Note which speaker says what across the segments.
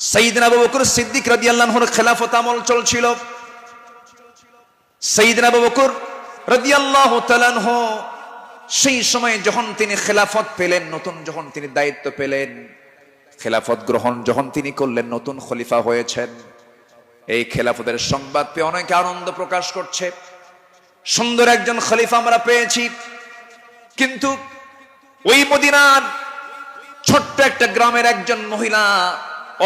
Speaker 1: সাইয়েদনা আবু বকর সিদ্দিক রাদিয়াল্লাহু আনহুর খেলাফত আমল চলছিল। সাইয়েদনা আবু বকর রাদিয়াল্লাহু তাআলা আনহু সেই সময় যখন তিনি খেলাফত পেলেন, নতুন যখন তিনি দায়িত্ব পেলেন, খেলাফত গ্রহণ যখন তিনি করলেন, নতুন খলিফা হয়েছেন, এই খেলাফতের সংবাদ পেয়ে অনেকে আনন্দ প্রকাশ করছে। সুন্দর একজন খলিফা আমরা পেয়েছি। কিন্তু ওই মদিনার ছোট্ট একটা গ্রামের একজন মহিলা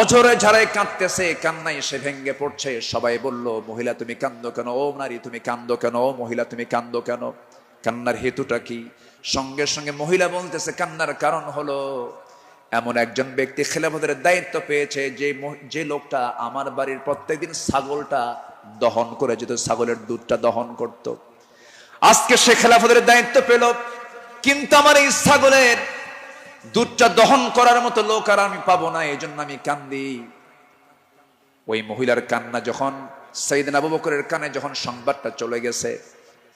Speaker 1: অঝরে ঝাড়ায় কাঁদতেছে, কান্নায় সে ভেঙ্গে পড়ছে। সবাই বলল, মহিলা তুমি কান্দো কেন? ও নারী তুমি কান্দো কেন? ও মহিলা তুমি কান্দো কেন? কান্নার হেতুটা কি? সঙ্গে সঙ্গে মহিলা বলতেছে, কান্নার কারণ হলো এমন একজন ব্যক্তি খেলাফতের দায়িত্ব পেয়েছে, যে লোকটা আমার বাড়ির প্রত্যেকদিন ছাগলটা দহন করে যেত, ছাগলের দুধটা দহন করত। আজকে সে খেলাফতের দায়িত্ব পেল, কিন্তু আমার এই ছাগলের দুধটা দহন করার মতো লোক আর আমি পাবো না, এই জন্য আমি কান্দি। ওই মহিলার কান্না যখন সাইয়েদনা আবু বকরের কানে যখন সংবাদটা চলে গেছে,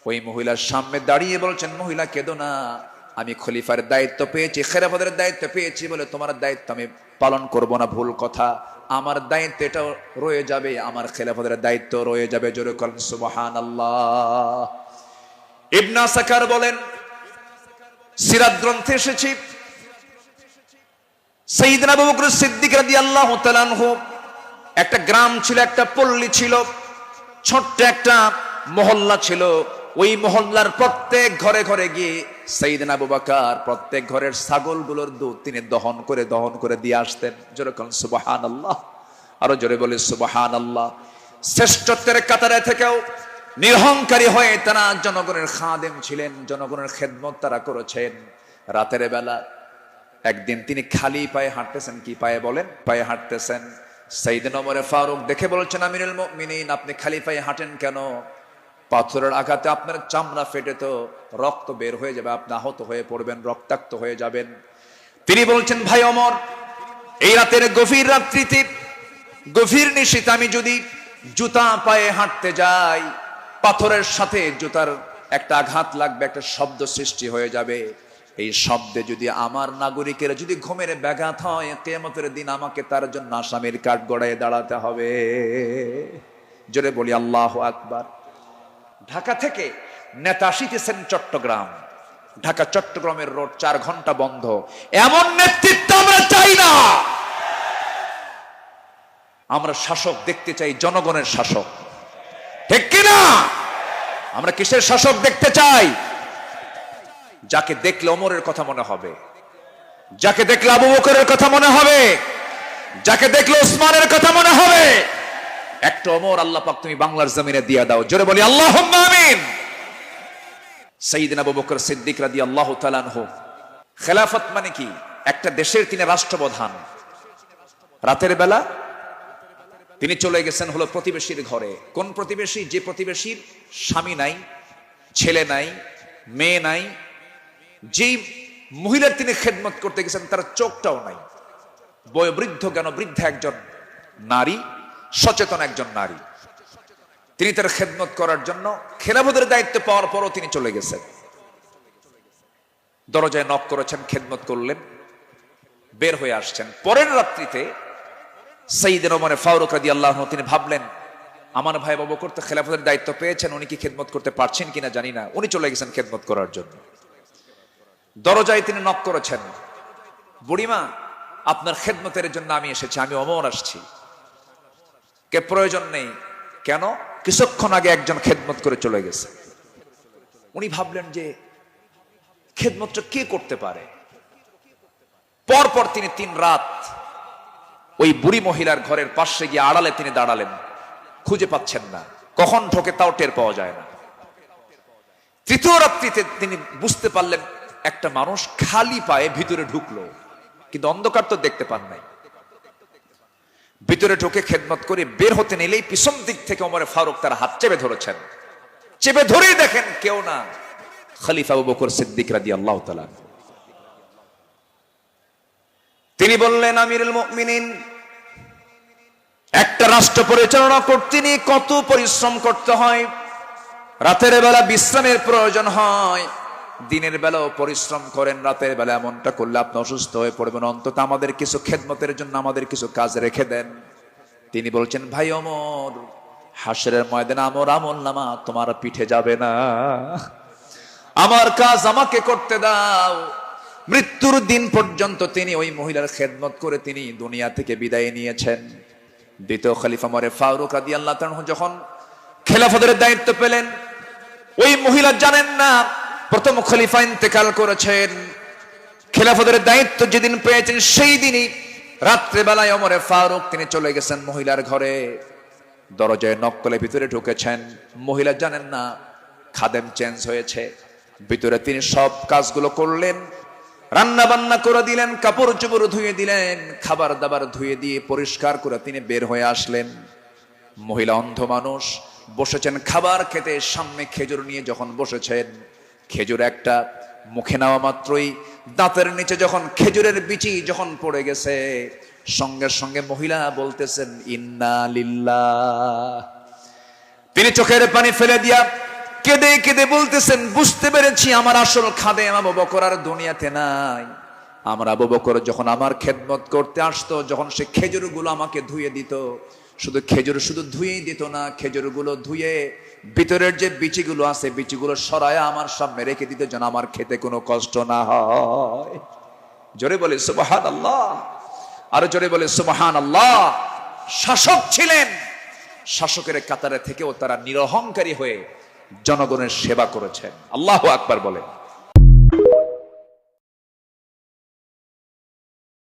Speaker 1: ওই মহিলার সামনে দাঁড়িয়ে বলছেন, মহিলা কেঁদো না, আমি খলিফার দায়িত্ব পেয়েছি, খেলাফতের দায়িত্ব পেয়েছি বলে তোমার দায়িত্ব আমি পালন করব না, ভুল কথা। আমার দায়িত্ব এটা রয়ে যাবে, আমার খেলাফতের দায়িত্ব রয়ে যাবে। জোরে বলেন সুবহানাল্লাহ। ইবনে আসাকার বলেন, সিরাত গ্রন্থে এসেছে, সাইয়েদনা আবু বকর সিদ্দিক রাদিয়াল্লাহু তাআলা আনহু একটা গ্রাম ছিল, একটা পল্লী ছিল, ছোট্ট একটা মহল্লা ছিল। ওই মহল্লার প্রত্যেক ঘরে ঘরে গিয়ে সাইয়েদনা আবু বকর প্রত্যেক ঘরের ছাগলগুলোর দুধ তিনি দহন করে দিয়ে আসতেন। জোরে বলেন সুবহানাল্লাহ। আরো জোরে বলে সুবহানাল্লাহ। শ্রেষ্ঠত্বের কাতারে থেকেও নিরহংকারী হয়ে তারা জনগণের খাদেম ছিলেন, জনগণের খেদমত তারা করেছেন। রাতের বেলা একদিন তিনি খালি পায়ে হাঁটতেছেন। কি পায়ে বলেন? পায়ে হাঁটতেছেন। সাইয়েদনা ওমর ফারুক দেখে বলছেন, আমিরুল মুমিনিন, আপনি খালি পায়ে হাঁটেন কেন? পাথরের আঘাতে আপনার চামড়া ফেটে তো রক্ত বের হয়ে যাবে, আপনি আহত হয়ে পড়বেন, রক্তাক্ত হয়ে যাবেন। তিনি বলছেন, ভাই ওমর, এই রাতের গভীর রাত্রিতে, গভীর নিশীথে আমি যদি জুতা পায়ে হাঁটতে যাই, পাথরের সাথে জুতার একটা আঘাত লাগবে, একটা শব্দ সৃষ্টি হয়ে যাবে। এই শব্দে যদি আমার নাগরিকের যদি ঘুমের ব্যাঘাত হয়, কিয়ামতের দিন আমাকে তার জন্য আসামির কাঠ গড়ায় দাঁড়াতে হবে। জোরে বলি আল্লাহু আকবার। ঢাকা থেকে নেতা আসিতেছেন চট্টগ্রাম, ঢাকা চট্টগ্রামের রোড 4 ঘন্টা বন্ধ। এমন নেতৃত্ব আমরা চাই না। আমরা শাসক দেখতে চাই, জনগণের শাসক, ঠিক কিনা? আমরা কিসের শাসক দেখতে চাই? যাকে দেখলে ওমরের কথা মনে হবে, যাকে দেখলে আবু বকরের কথা মনে হবে, যাকে দেখলে ওসমানের কথা মনে হবে। একটা ওমর আল্লাহ পাক তুমি বাংলার জমিনে দিয়া দাও। জোরে বলি আল্লাহুম্মা আমিন। সাইয়েদনা আবু বকর সিদ্দিক রাদিয়াল্লাহু তাআলা আনহু, খেলাফত মানে কি? একটা দেশের তিনি রাষ্ট্রপ্রধান। রাতের বেলা তিনি চলে গেছেন হলো প্রতিবেশীর ঘরে। কোন প্রতিবেশী? যে প্রতিবেশীর স্বামী নাই, ছেলে নাই, মেয়ে নাই। যেই মহিলার তিনি খেদমত করতে গেছেন তার চোখটাও নাই, বয়োবৃদ্ধ জ্ঞান বৃদ্ধা একজন নারী, সচেতন একজন নারী। তিনি তার খেদমত করার জন্য খেলাফতের দায়িত্ব পাওয়ার পরও তিনি চলে গেছেন। দরজায় নক করেছেন, খেদমত করলেন, বের হয়ে আসছেন। পরের রাত্রিতে সাইয়েদনা ওমর ফারুক রাদিয়াল্লাহু আনহু তিনি ভাবলেন, আমার ভাই আবু বকর তো খেলাফতের দায়িত্ব পেয়েছেন, উনি কি খেদমত করতে পারছেন কিনা জানি না, উনি চলে গেছেন খেদমত করার জন্য। দরজায় তিনি নক করেছেন, বুড়িমা, আপনার খেদমতের জন্য আমি এসেছি, আমি ওমর আসছি। কে? প্রয়োজন নেই। কেন? কিছুক্ষণ আগে একজন খেদমত করে চলে গেছে। উনি ভাবলেন যে খেদমতটা কে করতে পারে। পরপর তিনি 3 রাত ওই বুড়ি মহিলার ঘরের পাশে গিয়ে আড়ালে তিনি দাঁড়ালেন, খুঁজে পাচ্ছেন না, কখন ঢোকে তাও টের পাওয়া যায় না। তৃতীয় রাত্রিতে তিনি বুঝতে পারলেন একটা মানুষ খালি পায়ে ভিতরে ঢুকলো, কিন্তু অন্ধকার তো দেখতে পান নাই। ভিতরে ঢুকে খেদমত করে বের হতে নিলেই পিছন দিক থেকে ওমর ফারুক তার হাত চেপে ধরেছেন। চেপে ধরেই দেখেন কেউ না, খলিফা আবু বকর সিদ্দিক রাদিয়াল্লাহু তাআলা। তিনি বললেন, আমিরুল মুমিনিন, একটা রাষ্ট্র পরিচালনা করতে নিয়ে কত পরিশ্রম করতে হয়, রাতের বেলা বিশ্রামের প্রয়োজন হয়, দিনের বেলাও পরিশ্রম করেন, রাতের বেলা এমনটা করলে আপনি অসুস্থ হয়ে পড়বেন, অন্তত আমাদের কিছু খেদমতের জন্য আমাদের কিছু কাজ রেখে দেন। তিনি বলছেন, ভাই ওমর, হাসরের ময়দানে আমার আমল নামা তোমার পিঠে যাবে না, আমার কাজ আমাকে করতে দাও। মৃত্যুর দিন পর্যন্ত তিনি ওই মহিলার খেদমত করে তিনি দুনিয়া থেকে বিদায় নিয়েছেন। দ্বিতীয় খলিফা ওমর ফারুক রাদিয়াল্লাহু তাআলা যখন খেলাফতের দায়িত্ব পেলেন, ওই মহিলা জানেন না প্রথম খলিফা ইন্তেকাল করেছেন। খেলাফতের দায়িত্ব যেদিন পেয়েছেন সেই দিনই রাত্রে বেলায় ওমর ফারুক তিনি চলে গেছেন মহিলার ঘরে, দরজায় নক করে ভিতরে ঢুকেছেন। মহিলা জানেন না খাদেম চেঞ্জ হয়েছে। ভিতরে তিনি সব কাজগুলো করলেন, রান্না বান্না করে দিলেন, কাপড় চোপড় ধুয়ে দিলেন, খাবার দাবার ধুয়ে দিয়ে পরিষ্কার করে তিনি বের হয়ে আসলেন। মহিলা অন্ধ মানুষ, বসেছেন খাবার খেতে, সামনে খেজুর নিয়ে যখন বসেছেন, খেজুর একটা মুখে নেওয়া মাত্রই দাঁতের নিচে যখন খেজুরের বিচি যখন পড়ে গেছে, সঙ্গে সঙ্গে মহিলা বলতেছেন ইন্না লিল্লাহ। তিনি চোখের পানি ফেলে দিয়া কেঁদে কেঁদে বলতেছেন, বুঝতে পেরেছি আমার আসল খাদেম আবু বকর আর দুনিয়াতে নাই। আমার আবু বকর যখন আমার খেদমত করতে আসতো, যখন সে খেজুরগুলো আমাকে ধুয়ে দিত, শুধু খেজুর শুধু ধুয়েই দিত না, খেজুরগুলো ধুয়ে ভিতরের যে বিচিগুলো আছে বিচিগুলো সরায় আমার সামনে রেখে দিত, যেন আমার খেতে কোনো কষ্ট না হয়। জোরে বলে সুবহানাল্লাহ, আরো জোরে বলে সুবহানাল্লাহ। শাসক ছিলেন, শাসকের কাতারে থেকেও তারা নিরহংকারী হয়ে জনগণের সেবা করেছেন। আল্লাহু আকবার বলেন।